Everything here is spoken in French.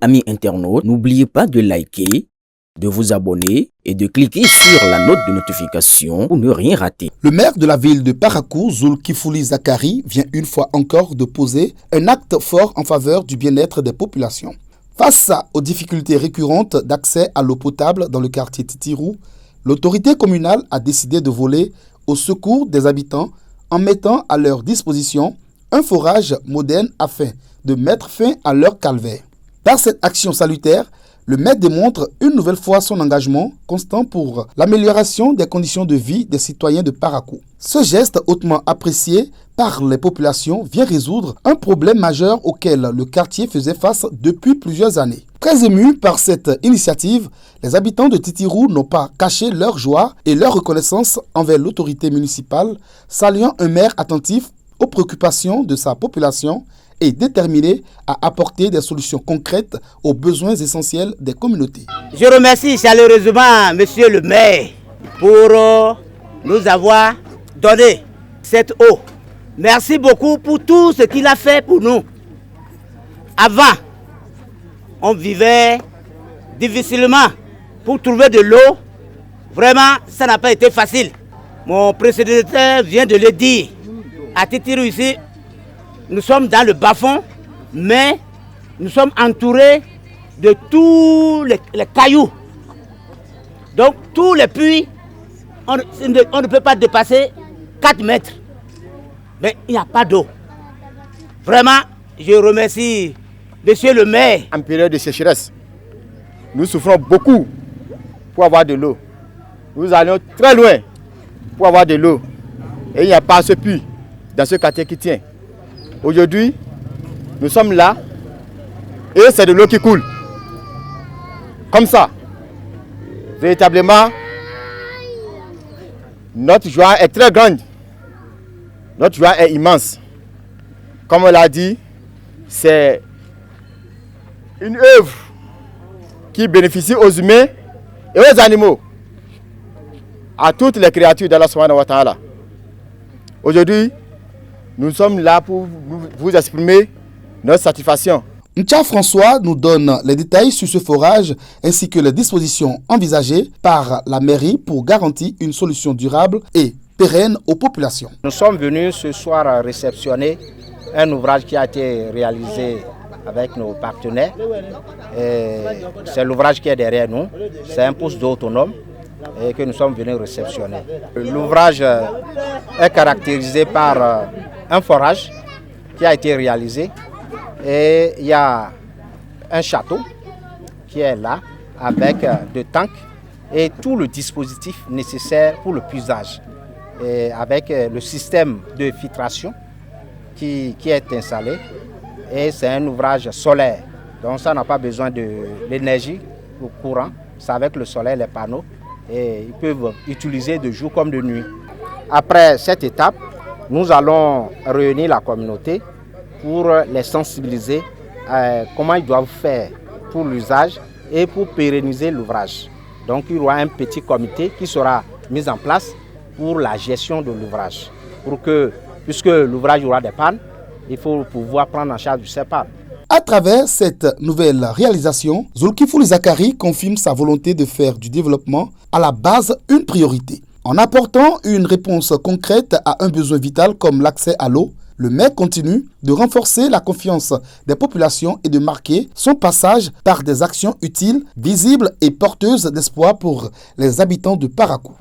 Amis internautes, n'oubliez pas de liker, de vous abonner et de cliquer sur la note de notification pour ne rien rater. Le maire de la ville de Parakou, Zulkifli Zakari, vient une fois encore de poser un acte fort en faveur du bien-être des populations. Face aux difficultés récurrentes d'accès à l'eau potable dans le quartier Titirou, l'autorité communale a décidé de voler au secours des habitants en mettant à leur disposition un forage moderne afin de mettre fin à leur calvaire. Par cette action salutaire, le maire démontre une nouvelle fois son engagement constant pour l'amélioration des conditions de vie des citoyens de Parakou. Ce geste hautement apprécié par les populations vient résoudre un problème majeur auquel le quartier faisait face depuis plusieurs années. Très émus par cette initiative, les habitants de Titirou n'ont pas caché leur joie et leur reconnaissance envers l'autorité municipale, saluant un maire attentif aux préoccupations de sa population et déterminé à apporter des solutions concrètes aux besoins essentiels des communautés. Je remercie chaleureusement Monsieur le maire pour nous avoir donné cette eau. Merci beaucoup pour tout ce qu'il a fait pour nous. Avant, on vivait difficilement pour trouver de l'eau. Vraiment, ça n'a pas été facile. Mon précédentaire vient de le dire. À Titirou ici, nous sommes dans le bas-fond, mais nous sommes entourés de tous les cailloux. Donc tous les puits, on ne peut pas dépasser 4 mètres. Mais il n'y a pas d'eau. Vraiment, je remercie Monsieur le maire. En période de sécheresse, nous souffrons beaucoup pour avoir de l'eau. Nous allons très loin pour avoir de l'eau. Et il n'y a pas ce puits dans ce quartier qui tient. Aujourd'hui, nous sommes là et c'est de l'eau qui coule. Comme ça. Véritablement, notre joie est très grande. Notre joie est immense. Comme on l'a dit, c'est une œuvre qui bénéficie aux humains et aux animaux, à toutes les créatures d'Allah subhanahu wa ta'ala. Aujourd'hui, nous sommes là pour vous exprimer notre satisfaction. Ntia François nous donne les détails sur ce forage ainsi que les dispositions envisagées par la mairie pour garantir une solution durable et pérenne aux populations. Nous sommes venus ce soir réceptionner un ouvrage qui a été réalisé avec nos partenaires. C'est l'ouvrage qui est derrière nous. C'est un poste d'eau autonome et que nous sommes venus réceptionner. L'ouvrage est caractérisé par un forage qui a été réalisé et il y a un château qui est là avec deux tanks et tout le dispositif nécessaire pour le puisage et avec le système de filtration qui est installé et c'est un ouvrage solaire donc ça n'a pas besoin de l'énergie au courant, c'est avec le soleil, les panneaux et ils peuvent utiliser de jour comme de nuit. Après cette étape, nous allons réunir la communauté pour les sensibiliser à comment ils doivent faire pour l'usage et pour pérenniser l'ouvrage. Donc il y aura un petit comité qui sera mis en place pour la gestion de l'ouvrage. Puisque l'ouvrage aura des pannes, il faut pouvoir prendre en charge ces pannes. À travers cette nouvelle réalisation, Zulkifli Zakari confirme sa volonté de faire du développement à la base une priorité. En apportant une réponse concrète à un besoin vital comme l'accès à l'eau, le maire continue de renforcer la confiance des populations et de marquer son passage par des actions utiles, visibles et porteuses d'espoir pour les habitants de Parakou.